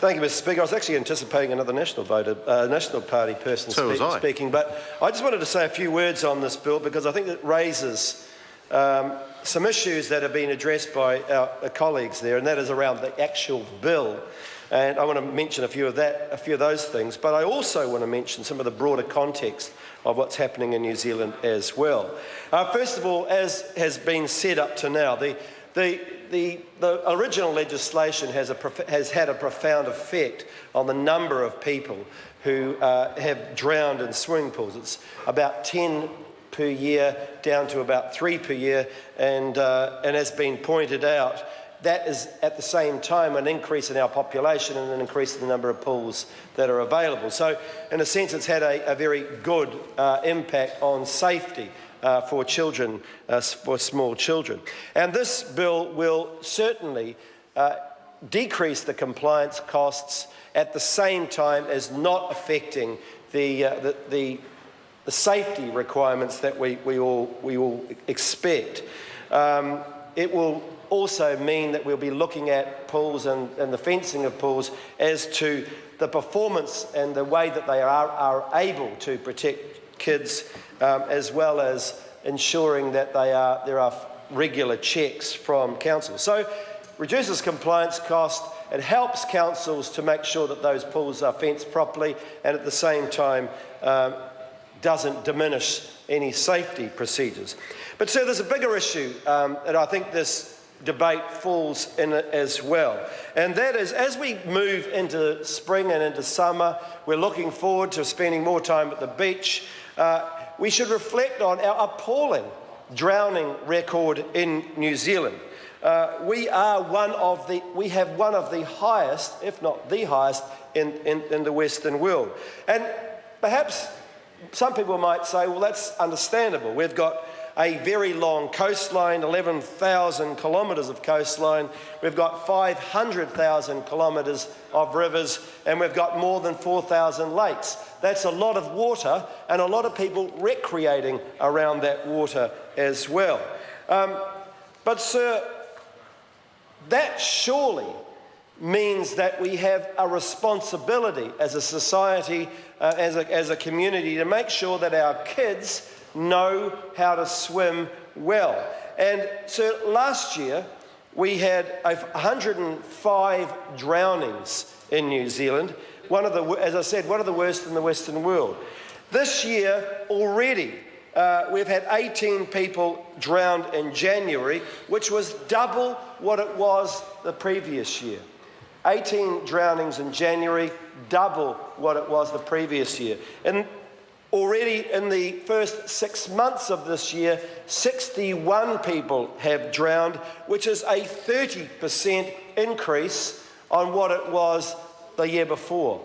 Thank you, Mr. Speaker. I was actually anticipating another National Party person speaking, but I just wanted to say a few words on this bill because I think it raises some issues that have been addressed by our colleagues there, and that is around the actual bill. And I want to mention a few of those things, but I also want to mention some of the broader context of what's happening in New Zealand as well. First of all, as has been said up to now, the original legislation has had a profound effect on the number of people who have drowned in swimming pools. It's about 10 per year, down to about 3 per year, and as been pointed out, that is at the same time an increase in our population and an increase in the number of pools that are available. So, in a sense, it's had a very good impact on safety for children, for small children. And this bill will certainly decrease the compliance costs at the same time as not affecting the safety requirements that we all expect. It will also mean that we'll be looking at pools and the fencing of pools as to the performance and the way that they are able to protect kids, as well as ensuring that there are regular checks from council. So, reduces compliance cost, it helps councils to make sure that those pools are fenced properly, and at the same time doesn't diminish any safety procedures. But so there's a bigger issue that I think this debate falls in it as well, and that is, as we move into spring and into summer, we're looking forward to spending more time at the beach. We should reflect on our appalling drowning record in New Zealand. We have one of the highest, if not the highest, in the Western world. And perhaps some people might say, well, that's understandable. We've got a very long coastline, 11,000 kilometres of coastline. We've got 500,000 kilometres of rivers, and we've got more than 4,000 lakes. That's a lot of water, and a lot of people recreating around that water as well. But, sir, that surely means that we have a responsibility as a society, as a community, to make sure that our kids know how to swim well. And so last year we had 105 drownings in New Zealand, as I said, one of the worst in the Western world. This year already we've had 18 people drowned in January, which was double what it was the previous year. 18 drownings in January, double what it was the previous year. And already in the first 6 months of this year, 61 people have drowned, which is a 30% increase on what it was the year before.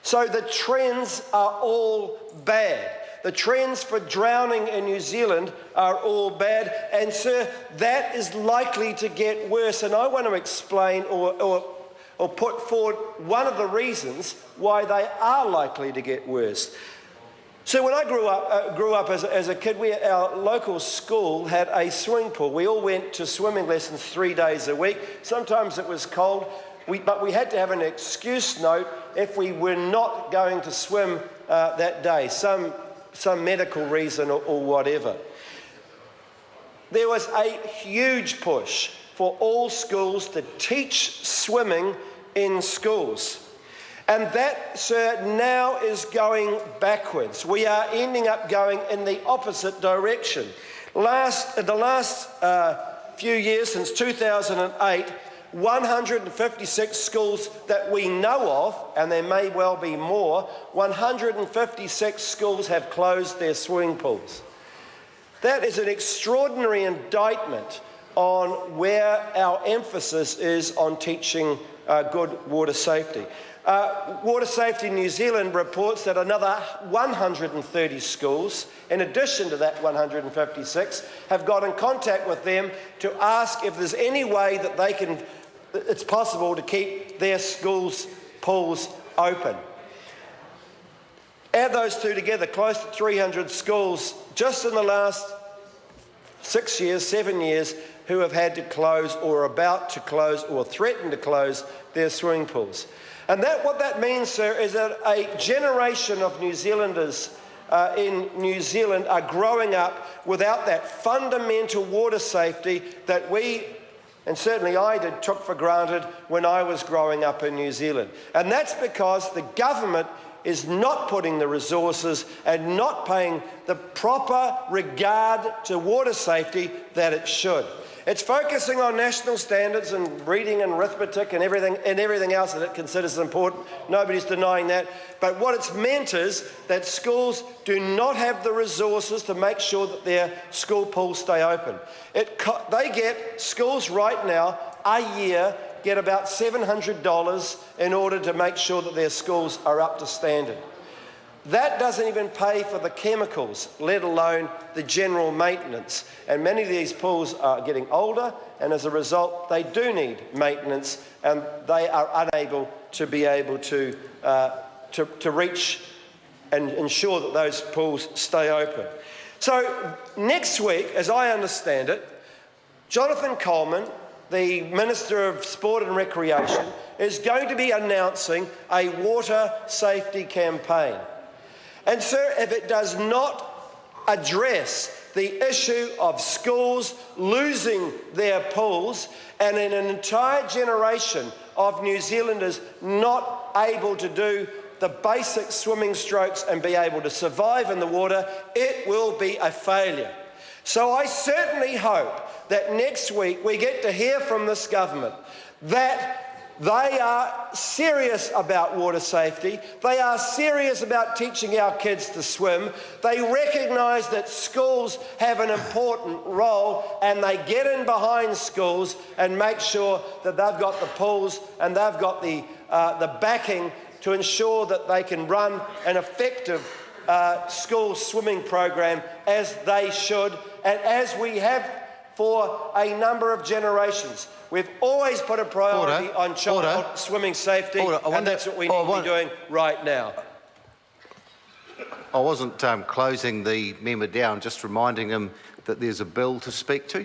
So the trends are all bad. The trends for drowning in New Zealand are all bad, and sir, that is likely to get worse. And I want to explain or put forward one of the reasons why they are likely to get worse. So when I grew up as a kid, our local school had a swimming pool. We all went to swimming lessons 3 days a week. Sometimes it was cold, but we had to have an excuse note if we were not going to swim that day, some medical reason or whatever. There was a huge push for all schools to teach swimming in schools. And that, sir, now is going backwards. We are ending up going in the opposite direction. In the last few years, since 2008, 156 schools that we know of, and there may well be more, 156 schools have closed their swimming pools. That is an extraordinary indictment on where our emphasis is on teaching good water safety. Water Safety New Zealand reports that another 130 schools, in addition to that 156, have got in contact with them to ask if there's any way that it's possible to keep their schools' pools open. Add those two together, close to 300 schools just in the last 7 years who have had to close or are about to close or threaten to close their swimming pools. And what that means, sir, is that a generation of New Zealanders in New Zealand are growing up without that fundamental water safety that we, and certainly I did, took for granted when I was growing up in New Zealand. And that's because the government is not putting the resources and not paying the proper regard to water safety that it should. It's focusing on national standards and reading and arithmetic and everything else that it considers important. Nobody's denying that. But what it's meant is that schools do not have the resources to make sure that their school pools stay open. Schools right now, a year, get about $700 in order to make sure that their schools are up to standard. That doesn't even pay for the chemicals, let alone the general maintenance. And many of these pools are getting older, and as a result, they do need maintenance, and they are unable to be able to reach and ensure that those pools stay open. So next week, as I understand it, Jonathan Coleman, the Minister of Sport and Recreation, is going to be announcing a water safety campaign. And sir, if it does not address the issue of schools losing their pools and an entire generation of New Zealanders not able to do the basic swimming strokes and be able to survive in the water, it will be a failure. So I certainly hope that next week we get to hear from this government that they are serious about water safety. They are serious about teaching our kids to swim. They recognise that schools have an important role, and they get in behind schools and make sure that they've got the pools and they've got the backing to ensure that they can run an effective school swimming program as they should, and as we have for a number of generations. We've always put a priority on child swimming safety, and that's what we need to be doing right now. I wasn't closing the member down, just reminding him that there's a bill to speak to.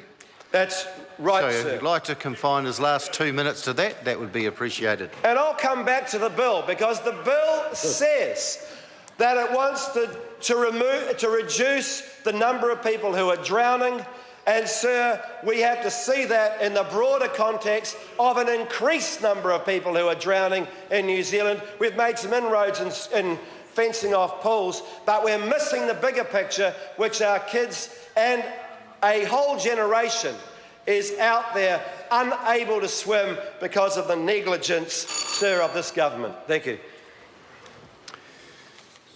That's right, so sir. if you'd like to confine his last 2 minutes to that, that would be appreciated. And I'll come back to the bill, because the bill says that it wants to reduce the number of people who are drowning. And, sir, we have to see that in the broader context of an increased number of people who are drowning in New Zealand. We've made some inroads in fencing off pools, but we're missing the bigger picture, which our kids and a whole generation is out there unable to swim because of the negligence, sir, of this government. Thank you.